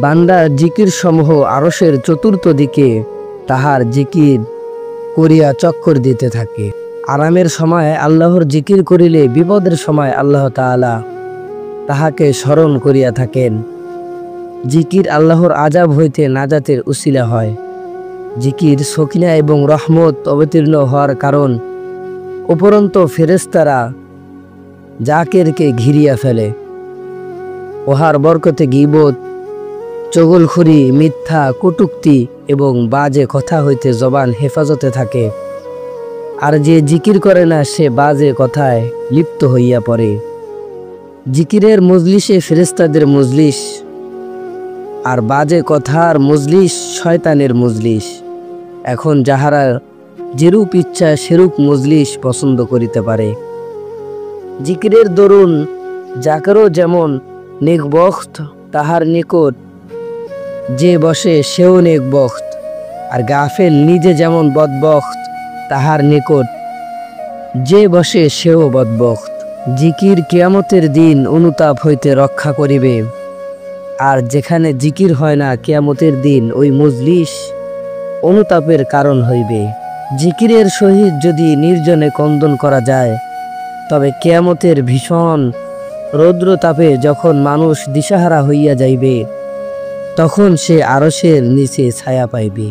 বান্দার জিকির সমূহ আরশের চতুর্থ দিকে তাহার জিকির করিয়া চক্কর দিতে থাকে। আরামের সময় আল্লাহর জিকির করিলে বিপদের সময় আল্লাহ তাআলা তাহাকে স্মরণ করিয়া থাকেন। জিকির আল্লাহর আযাব হইতে নাজাতের উসিলা হয়। জিকির সকিনা এবং রহমত অবতীর্ণ হওয়ার কারণ। উপরন্ত ফেরেশতারা জাকিরকে ঘিরিয়া ফেলে। ওহার বরকতে গীবত, চগলখুরি, মিথ্যা, কটূক্তি এবং বাজে কথা হইতে জবান হেফাজতে থাকে। আর যে জিকির করে না সে বাজে কথায় লিপ্ত হইয়া পড়ে। জিকিরের মজলিসে ফেরেশতাদের মজলিস, আর বাজে কথার মজলিস শয়তানের মজলিস। এখন যাহারা যেরূপ ইচ্ছা সেরূপ মজলিস পছন্দ করিতে পারে। জিকিরের দরুন জাকেরও যেমন নেকবখত, তাহার নিকট যে বসে সেও নেকবখত, আর গাফেল নিজে যেমন বদবখত, তাহার নিকট যে বসে সেও বদবখত। জিকির কিয়ামতের দিন অনুতাপ হইতে রক্ষা করিবে, আর যেখানে জিকির হয় না কিয়ামতের দিন ওই মজলিস অনুতাপের কারণ হইবে। জিকিরের সহিত যদি নির্জনে কন্দন করা যায়, তবে কিয়ামতের ভীষণ রৌদ্রতাপে যখন মানুষ দিশাহারা হইয়া যাইবে, তখন সে আরশের নিচে ছায়া পাইবে।